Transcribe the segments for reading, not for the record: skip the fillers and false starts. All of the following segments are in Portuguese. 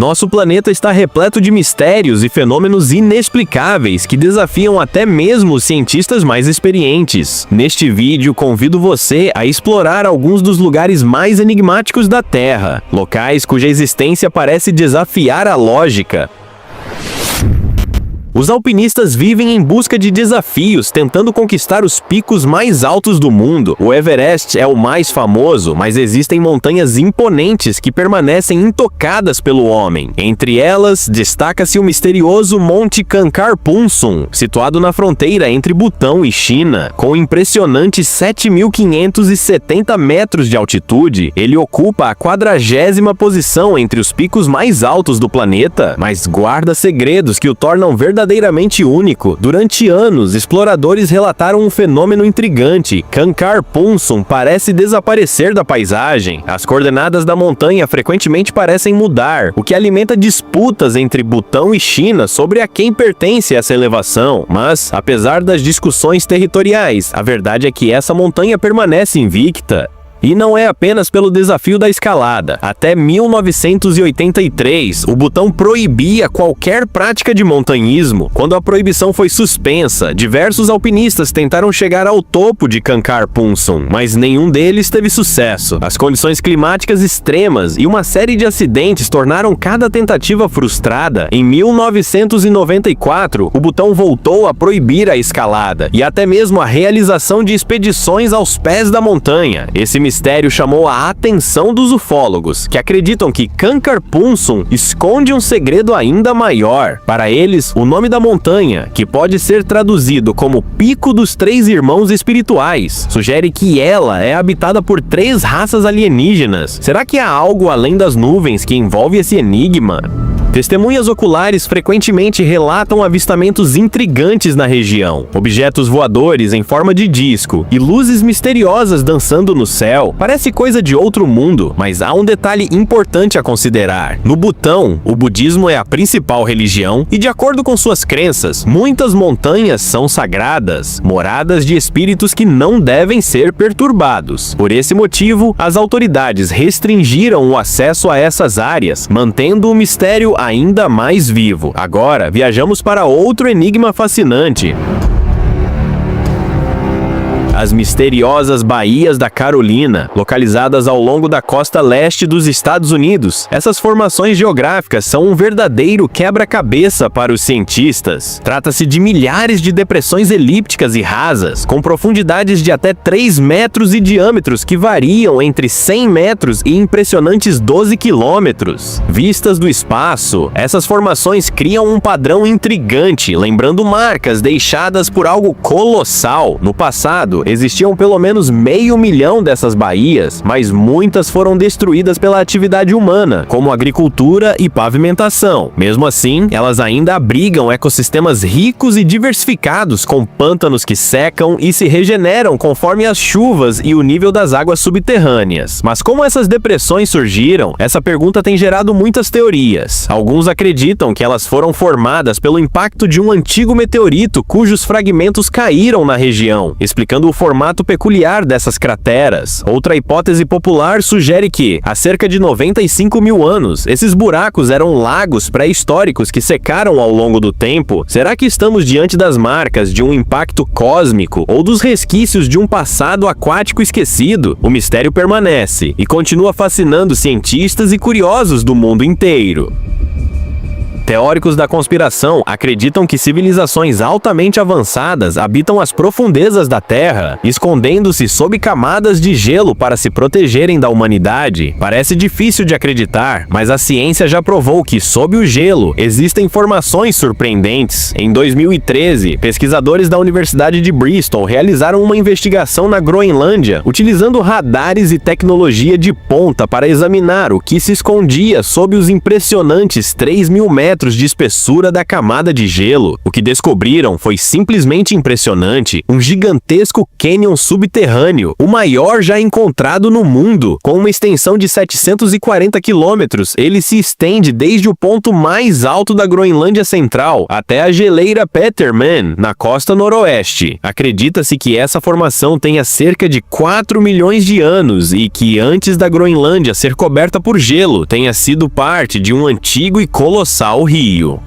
Nosso planeta está repleto de mistérios e fenômenos inexplicáveis que desafiam até mesmo os cientistas mais experientes. Neste vídeo, convido você a explorar alguns dos lugares mais enigmáticos da Terra, locais cuja existência parece desafiar a lógica. Os alpinistas vivem em busca de desafios, tentando conquistar os picos mais altos do mundo. O Everest é o mais famoso, mas existem montanhas imponentes que permanecem intocadas pelo homem. Entre elas, destaca-se o misterioso Monte Kankar Punsum, situado na fronteira entre Butão e China. Com impressionantes 7.570 metros de altitude, ele ocupa a 40ª posição entre os picos mais altos do planeta, mas guarda segredos que o tornam verdadeiramente único. Durante anos, exploradores relataram um fenômeno intrigante. Kankar Punsum parece desaparecer da paisagem. As coordenadas da montanha frequentemente parecem mudar, o que alimenta disputas entre Butão e China sobre a quem pertence essa elevação. Mas, apesar das discussões territoriais, a verdade é que essa montanha permanece invicta. E não é apenas pelo desafio da escalada. Até 1983, o Butão proibia qualquer prática de montanhismo. Quando a proibição foi suspensa, diversos alpinistas tentaram chegar ao topo de Kankar Punsum, mas nenhum deles teve sucesso. As condições climáticas extremas e uma série de acidentes tornaram cada tentativa frustrada. Em 1994, o Butão voltou a proibir a escalada e até mesmo a realização de expedições aos pés da montanha. Esse mistério chamou a atenção dos ufólogos, que acreditam que Kankar Punsum esconde um segredo ainda maior. Para eles, o nome da montanha, que pode ser traduzido como Pico dos Três Irmãos Espirituais, sugere que ela é habitada por 3 raças alienígenas. Será que há algo além das nuvens que envolve esse enigma? Testemunhas oculares frequentemente relatam avistamentos intrigantes na região. Objetos voadores em forma de disco e luzes misteriosas dançando no céu. Parece coisa de outro mundo, mas há um detalhe importante a considerar. No Butão, o budismo é a principal religião e, de acordo com suas crenças, muitas montanhas são sagradas, moradas de espíritos que não devem ser perturbados. Por esse motivo, as autoridades restringiram o acesso a essas áreas, mantendo o mistério ainda mais vivo. Agora, viajamos para outro enigma fascinante: as misteriosas Baías da Carolina, localizadas ao longo da costa leste dos Estados Unidos. Essas formações geográficas são um verdadeiro quebra-cabeça para os cientistas. Trata-se de milhares de depressões elípticas e rasas, com profundidades de até 3 metros e diâmetros que variam entre 100 metros e impressionantes 12 quilômetros. Vistas do espaço, essas formações criam um padrão intrigante, lembrando marcas deixadas por algo colossal. No passado, existiam pelo menos 500 mil dessas baías, mas muitas foram destruídas pela atividade humana, como agricultura e pavimentação. Mesmo assim, elas ainda abrigam ecossistemas ricos e diversificados, com pântanos que secam e se regeneram conforme as chuvas e o nível das águas subterrâneas. Mas como essas depressões surgiram? Essa pergunta tem gerado muitas teorias. Alguns acreditam que elas foram formadas pelo impacto de um antigo meteorito cujos fragmentos caíram na região, explicando o formato peculiar dessas crateras. Outra hipótese popular sugere que, há cerca de 95 mil anos, esses buracos eram lagos pré-históricos que secaram ao longo do tempo. Será que estamos diante das marcas de um impacto cósmico ou dos resquícios de um passado aquático esquecido? O mistério permanece e continua fascinando cientistas e curiosos do mundo inteiro. Teóricos da conspiração acreditam que civilizações altamente avançadas habitam as profundezas da Terra, escondendo-se sob camadas de gelo para se protegerem da humanidade. Parece difícil de acreditar, mas a ciência já provou que, sob o gelo, existem formações surpreendentes. Em 2013, pesquisadores da Universidade de Bristol realizaram uma investigação na Groenlândia, utilizando radares e tecnologia de ponta para examinar o que se escondia sob os impressionantes 3.000 metros metros de espessura da camada de gelo. O que descobriram foi simplesmente impressionante, um gigantesco cânion subterrâneo, o maior já encontrado no mundo. Com uma extensão de 740 quilômetros, ele se estende desde o ponto mais alto da Groenlândia Central até a geleira Petermann, na costa noroeste. Acredita-se que essa formação tenha cerca de 4 milhões de anos e que antes da Groenlândia ser coberta por gelo, tenha sido parte de um antigo e colossal rio.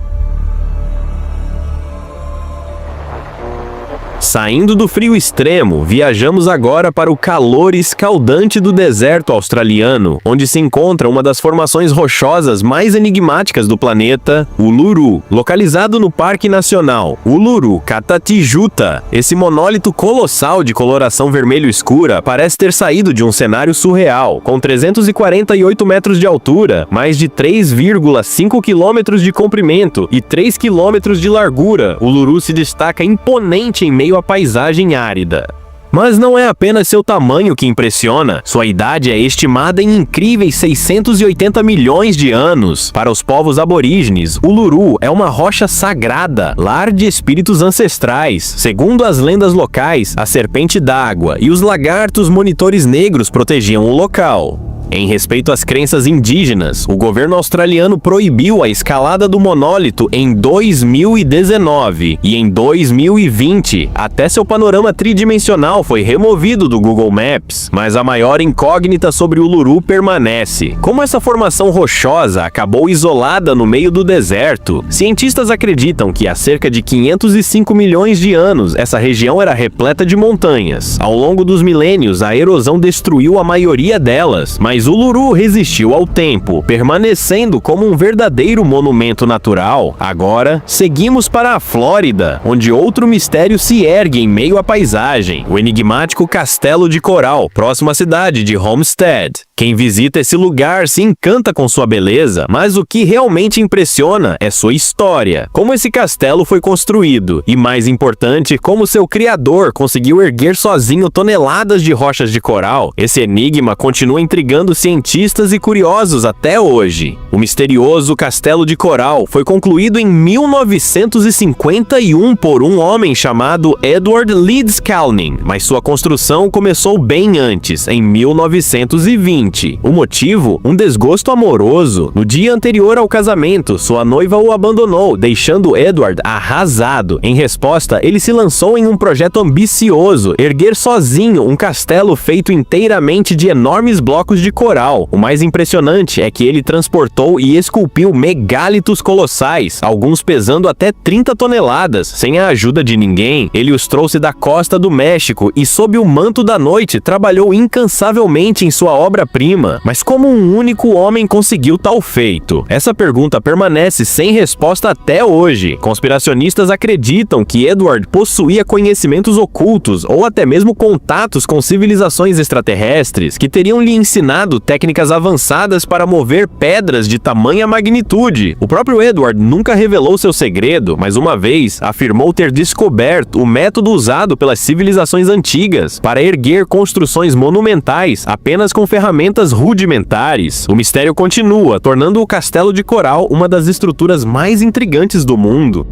Saindo do frio extremo, viajamos agora para o calor escaldante do deserto australiano, onde se encontra uma das formações rochosas mais enigmáticas do planeta, Uluru, localizado no Parque Nacional Uluru-Kata-Tjuta. Esse monólito colossal de coloração vermelho escura parece ter saído de um cenário surreal, com 348 metros de altura, mais de 3,5 quilômetros de comprimento e 3 quilômetros de largura. Uluru se destaca imponente em meio à paisagem árida. Mas não é apenas seu tamanho que impressiona, sua idade é estimada em incríveis 680 milhões de anos. Para os povos aborígenes, Uluru é uma rocha sagrada, lar de espíritos ancestrais. Segundo as lendas locais, a serpente d'água e os lagartos monitores negros protegiam o local. Em respeito às crenças indígenas, o governo australiano proibiu a escalada do monólito em 2019 e em 2020, até seu panorama tridimensional foi removido do Google Maps, mas a maior incógnita sobre Uluru permanece. Como essa formação rochosa acabou isolada no meio do deserto, cientistas acreditam que há cerca de 505 milhões de anos essa região era repleta de montanhas. Ao longo dos milênios, a erosão destruiu a maioria delas, mas Uluru resistiu ao tempo, permanecendo como um verdadeiro monumento natural. Agora, seguimos para a Flórida, onde outro mistério se ergue em meio à paisagem, o enigmático Castelo de Coral, próximo à cidade de Homestead. Quem visita esse lugar se encanta com sua beleza, mas o que realmente impressiona é sua história. Como esse castelo foi construído e, mais importante, como seu criador conseguiu erguer sozinho toneladas de rochas de coral. Esse enigma continua intrigando cientistas e curiosos até hoje. O misterioso Castelo de Coral foi concluído em 1951 por um homem chamado Edward Leeds Calnin, mas sua construção começou bem antes, em 1920. O motivo? Um desgosto amoroso. No dia anterior ao casamento, sua noiva o abandonou, deixando Edward arrasado. Em resposta, ele se lançou em um projeto ambicioso, erguer sozinho um castelo feito inteiramente de enormes blocos de coral. O mais impressionante é que ele transportou e esculpiu megálitos colossais, alguns pesando até 30 toneladas, sem a ajuda de ninguém. Ele os trouxe da costa do México e, sob o manto da noite, trabalhou incansavelmente em sua obra-prima. Mas como um único homem conseguiu tal feito? Essa pergunta permanece sem resposta até hoje. Conspiracionistas acreditam que Edward possuía conhecimentos ocultos ou até mesmo contatos com civilizações extraterrestres que teriam lhe ensinado técnicas avançadas para mover pedras de tamanha magnitude. O próprio Edward nunca revelou seu segredo, mas uma vez afirmou ter descoberto o método usado pelas civilizações antigas para erguer construções monumentais apenas com ferramentas rudimentares. O mistério continua, tornando o Castelo de Coral uma das estruturas mais intrigantes do mundo.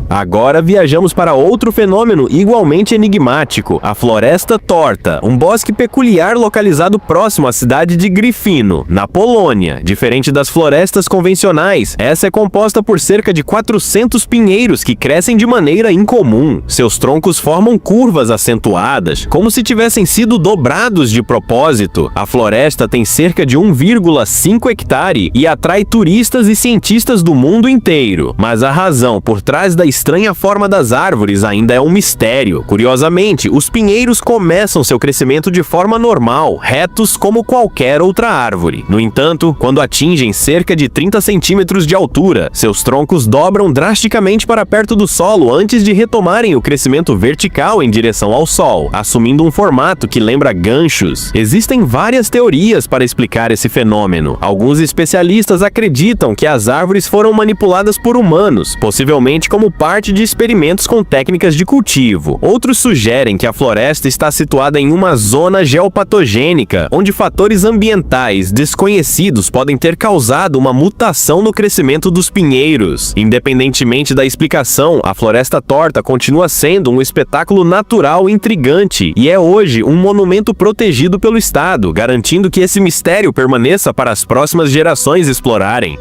Agora viajamos para outro fenômeno igualmente enigmático, a Floresta Torta, um bosque peculiar localizado próximo à cidade de Gryfino, na Polônia. Diferente das florestas convencionais, essa é composta por cerca de 400 pinheiros que crescem de maneira incomum. Seus troncos formam curvas acentuadas, como se tivessem sido dobrados de propósito. A floresta tem cerca de 1,5 hectare e atrai turistas e cientistas do mundo inteiro. Mas a razão por trás da estranha forma das árvores ainda é um mistério. Curiosamente, os pinheiros começam seu crescimento de forma normal, retos como qualquer outra árvore. No entanto, quando atingem cerca de 30 centímetros de altura, seus troncos dobram drasticamente para perto do solo antes de retomarem o crescimento vertical em direção ao sol, assumindo um formato que lembra ganchos. Existem várias teorias para explicar esse fenômeno. Alguns especialistas acreditam que as árvores foram manipuladas por humanos, possivelmente como parte parte de experimentos com técnicas de cultivo. Outros sugerem que a floresta está situada em uma zona geopatogênica, onde fatores ambientais desconhecidos podem ter causado uma mutação no crescimento dos pinheiros. Independentemente da explicação, a Floresta Torta continua sendo um espetáculo natural intrigante e é hoje um monumento protegido pelo Estado, garantindo que esse mistério permaneça para as próximas gerações explorarem.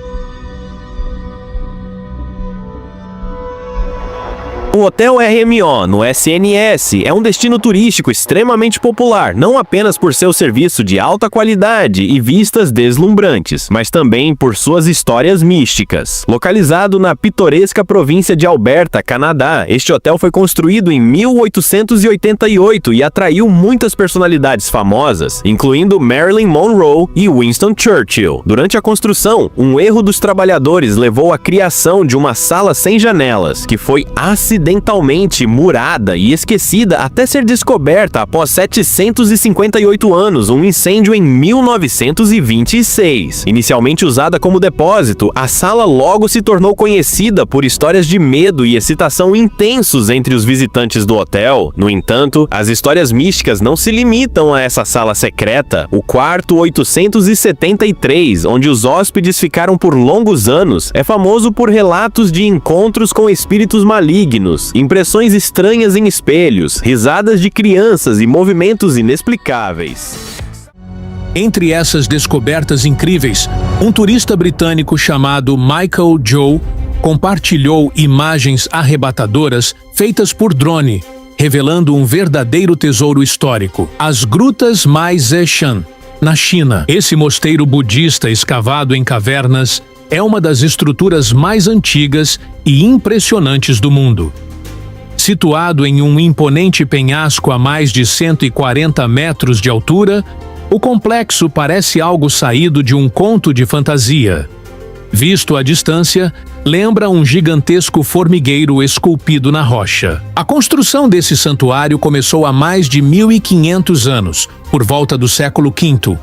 O Hotel RMO, no SNS, é um destino turístico extremamente popular, não apenas por seu serviço de alta qualidade e vistas deslumbrantes, mas também por suas histórias místicas. Localizado na pitoresca província de Alberta, Canadá, este hotel foi construído em 1888 e atraiu muitas personalidades famosas, incluindo Marilyn Monroe e Winston Churchill. Durante a construção, um erro dos trabalhadores levou à criação de uma sala sem janelas, que foi acidentalmente murada e esquecida até ser descoberta após 758 anos, um incêndio em 1926. Inicialmente usada como depósito, a sala logo se tornou conhecida por histórias de medo e excitação intensos entre os visitantes do hotel. No entanto, as histórias místicas não se limitam a essa sala secreta. O quarto 873, onde os hóspedes ficaram por longos anos, é famoso por relatos de encontros com espíritos malignos, impressões estranhas em espelhos, risadas de crianças e movimentos inexplicáveis. Entre essas descobertas incríveis, um turista britânico chamado Michael Joe compartilhou imagens arrebatadoras feitas por drone, revelando um verdadeiro tesouro histórico: as Grutas Mai Zeshan, na China. Esse mosteiro budista escavado em cavernas é uma das estruturas mais antigas e impressionantes do mundo. Situado em um imponente penhasco a mais de 140 metros de altura, o complexo parece algo saído de um conto de fantasia. Visto à distância, lembra um gigantesco formigueiro esculpido na rocha. A construção desse santuário começou há mais de 1500 anos, por volta do século V,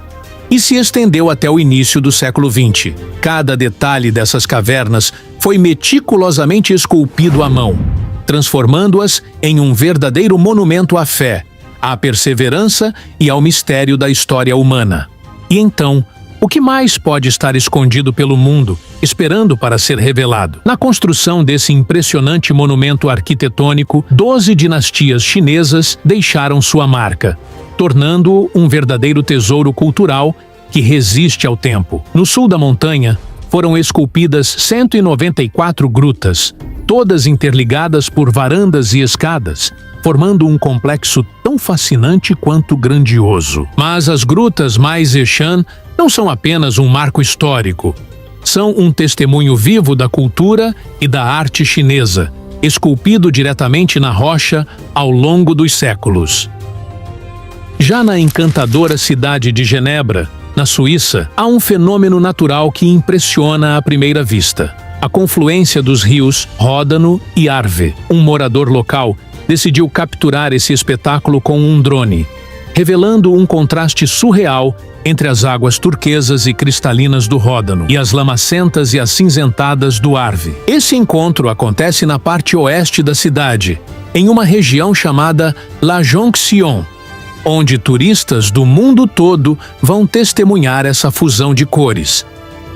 e se estendeu até o início do século XX. Cada detalhe dessas cavernas foi meticulosamente esculpido à mão, transformando-as em um verdadeiro monumento à fé, à perseverança e ao mistério da história humana. E então, o que mais pode estar escondido pelo mundo, esperando para ser revelado? Na construção desse impressionante monumento arquitetônico, 12 dinastias chinesas deixaram sua marca, tornando-o um verdadeiro tesouro cultural que resiste ao tempo. No sul da montanha, foram esculpidas 194 grutas, todas interligadas por varandas e escadas, formando um complexo tão fascinante quanto grandioso. Mas as Grutas Mai Zeshan não são apenas um marco histórico. São um testemunho vivo da cultura e da arte chinesa, esculpido diretamente na rocha ao longo dos séculos. Já na encantadora cidade de Genebra, na Suíça, há um fenômeno natural que impressiona à primeira vista: a confluência dos rios Ródano e Arve. Um morador local decidiu capturar esse espetáculo com um drone, revelando um contraste surreal entre as águas turquesas e cristalinas do Ródano e as lamacentas e acinzentadas do Arve. Esse encontro acontece na parte oeste da cidade, em uma região chamada La Jonction, onde turistas do mundo todo vão testemunhar essa fusão de cores.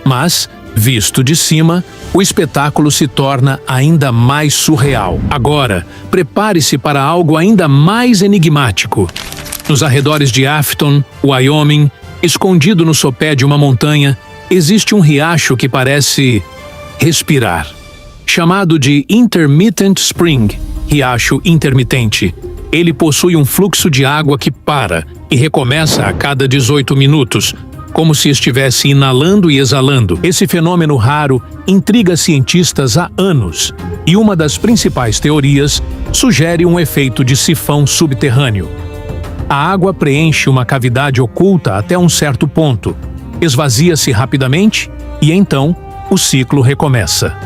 Mas, visto de cima, o espetáculo se torna ainda mais surreal. Agora, prepare-se para algo ainda mais enigmático. Nos arredores de Afton, Wyoming, escondido no sopé de uma montanha, existe um riacho que parece respirar. Chamado de Intermittent Spring, riacho intermitente, ele possui um fluxo de água que para e recomeça a cada 18 minutos, como se estivesse inalando e exalando. Esse fenômeno raro intriga cientistas há anos, e uma das principais teorias sugere um efeito de sifão subterrâneo. A água preenche uma cavidade oculta até um certo ponto, esvazia-se rapidamente e então o ciclo recomeça.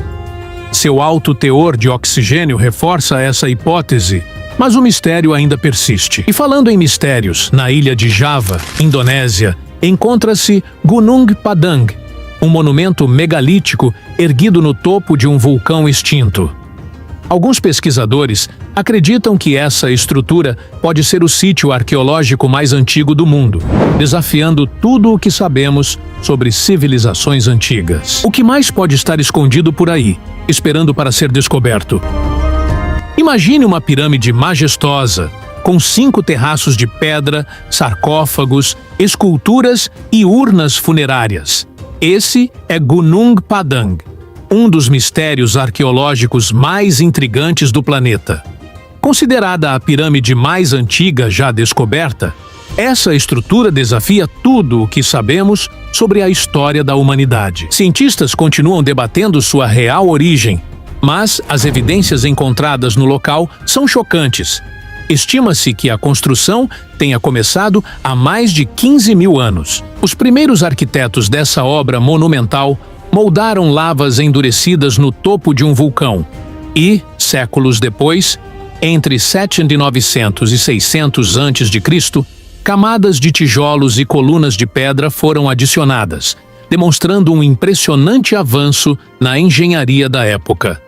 Seu alto teor de oxigênio reforça essa hipótese, mas o mistério ainda persiste. E falando em mistérios, na ilha de Java, Indonésia, encontra-se Gunung Padang, um monumento megalítico erguido no topo de um vulcão extinto. Alguns pesquisadores acreditam que essa estrutura pode ser o sítio arqueológico mais antigo do mundo, desafiando tudo o que sabemos sobre civilizações antigas. O que mais pode estar escondido por aí, esperando para ser descoberto? Imagine uma pirâmide majestosa, com 5 terraços de pedra, sarcófagos, esculturas e urnas funerárias. Esse é Gunung Padang, um dos mistérios arqueológicos mais intrigantes do planeta. Considerada a pirâmide mais antiga já descoberta, essa estrutura desafia tudo o que sabemos sobre a história da humanidade. Cientistas continuam debatendo sua real origem, mas as evidências encontradas no local são chocantes. Estima-se que a construção tenha começado há mais de 15 mil anos. Os primeiros arquitetos dessa obra monumental moldaram lavas endurecidas no topo de um vulcão e, séculos depois, entre 700 e 600 a.C., camadas de tijolos e colunas de pedra foram adicionadas, demonstrando um impressionante avanço na engenharia da época.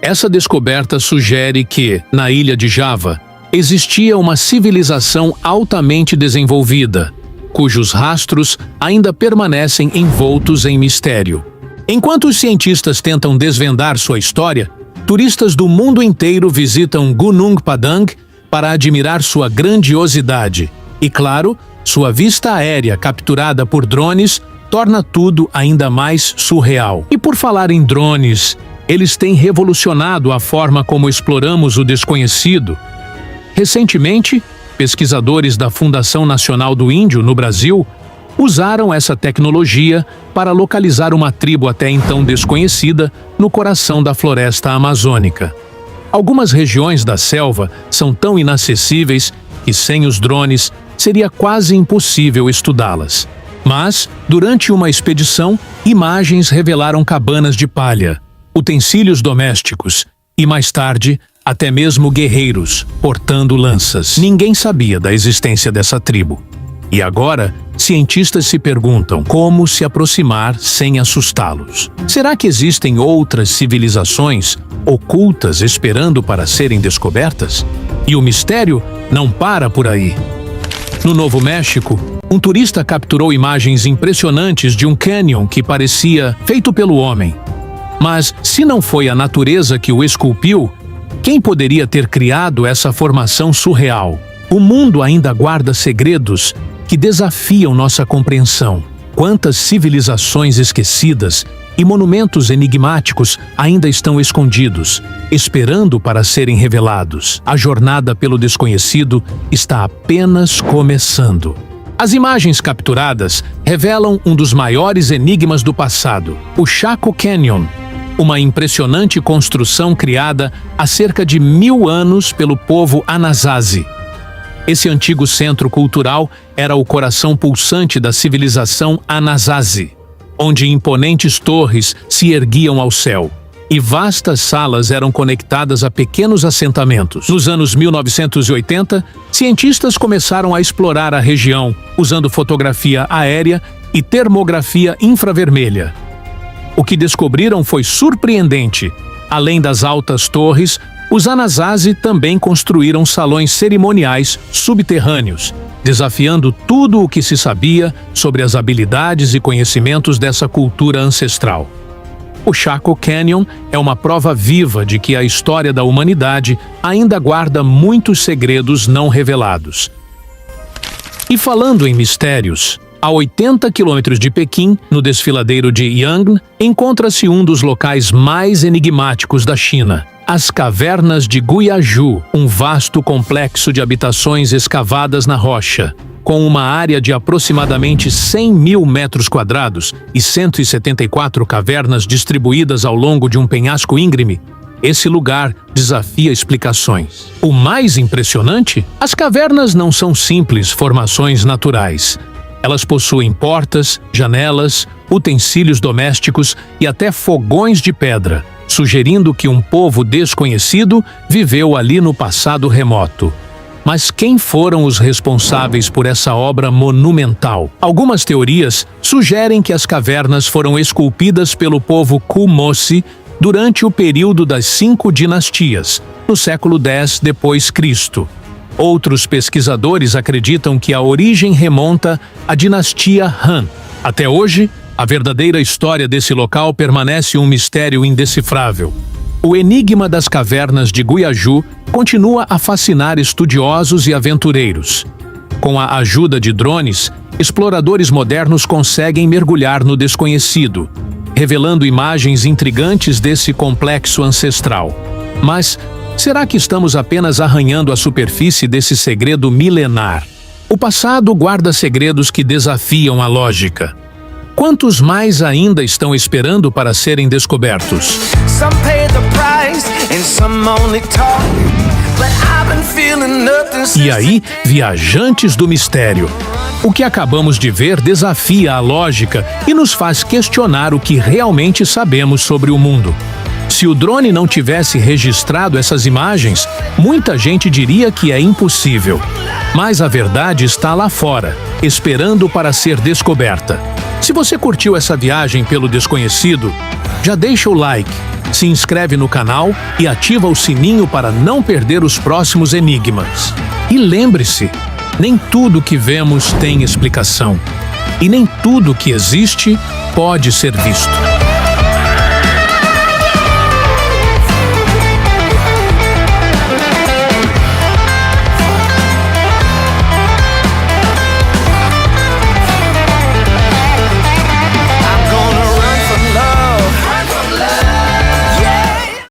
Essa descoberta sugere que, na ilha de Java, existia uma civilização altamente desenvolvida, cujos rastros ainda permanecem envoltos em mistério. Enquanto os cientistas tentam desvendar sua história, turistas do mundo inteiro visitam Gunung Padang para admirar sua grandiosidade. E, claro, sua vista aérea capturada por drones torna tudo ainda mais surreal. E por falar em drones, eles têm revolucionado a forma como exploramos o desconhecido. Recentemente, pesquisadores da Fundação Nacional do Índio, no Brasil, usaram essa tecnologia para localizar uma tribo até então desconhecida no coração da floresta amazônica. Algumas regiões da selva são tão inacessíveis que, sem os drones, seria quase impossível estudá-las. Mas, durante uma expedição, imagens revelaram cabanas de palha, utensílios domésticos e, mais tarde, até mesmo guerreiros portando lanças. Ninguém sabia da existência dessa tribo. E agora, cientistas se perguntam como se aproximar sem assustá-los. Será que existem outras civilizações ocultas esperando para serem descobertas? E o mistério não para por aí. No Novo México, um turista capturou imagens impressionantes de um cânion que parecia feito pelo homem. Mas, se não foi a natureza que o esculpiu, quem poderia ter criado essa formação surreal? O mundo ainda guarda segredos que desafiam nossa compreensão. Quantas civilizações esquecidas e monumentos enigmáticos ainda estão escondidos, esperando para serem revelados. A jornada pelo desconhecido está apenas começando. As imagens capturadas revelam um dos maiores enigmas do passado, o Chaco Canyon, uma impressionante construção criada há cerca de 1000 anos pelo povo Anasazi. Esse antigo centro cultural era o coração pulsante da civilização Anasazi, onde imponentes torres se erguiam ao céu e vastas salas eram conectadas a pequenos assentamentos. Nos anos 1980, cientistas começaram a explorar a região, usando fotografia aérea e termografia infravermelha. O que descobriram foi surpreendente. Além das altas torres, os Anasazi também construíram salões cerimoniais subterrâneos, desafiando tudo o que se sabia sobre as habilidades e conhecimentos dessa cultura ancestral. O Chaco Canyon é uma prova viva de que a história da humanidade ainda guarda muitos segredos não revelados. E falando em mistérios, a 80 quilômetros de Pequim, no desfiladeiro de Yangtze, encontra-se um dos locais mais enigmáticos da China. As Cavernas de Guyaju, um vasto complexo de habitações escavadas na rocha, com uma área de aproximadamente 100 mil metros quadrados e 174 cavernas distribuídas ao longo de um penhasco íngreme. Esse lugar desafia explicações. O mais impressionante? As cavernas não são simples formações naturais. Elas possuem portas, janelas, utensílios domésticos e até fogões de pedra, sugerindo que um povo desconhecido viveu ali no passado remoto. Mas quem foram os responsáveis por essa obra monumental? Algumas teorias sugerem que as cavernas foram esculpidas pelo povo Kumosi durante o período das 5 dinastias, no século X d.C. Outros pesquisadores acreditam que a origem remonta à dinastia Han. Até hoje, a verdadeira história desse local permanece um mistério indecifrável. O enigma das cavernas de Guiaju continua a fascinar estudiosos e aventureiros. Com a ajuda de drones, exploradores modernos conseguem mergulhar no desconhecido, revelando imagens intrigantes desse complexo ancestral. Mas será que estamos apenas arranhando a superfície desse segredo milenar? O passado guarda segredos que desafiam a lógica. Quantos mais ainda estão esperando para serem descobertos? E aí, viajantes do mistério. O que acabamos de ver desafia a lógica e nos faz questionar o que realmente sabemos sobre o mundo. Se o drone não tivesse registrado essas imagens, muita gente diria que é impossível. Mas a verdade está lá fora, esperando para ser descoberta. Se você curtiu essa viagem pelo desconhecido, já deixa o like, se inscreve no canal e ativa o sininho para não perder os próximos enigmas. E lembre-se, nem tudo que vemos tem explicação. E nem tudo que existe pode ser visto.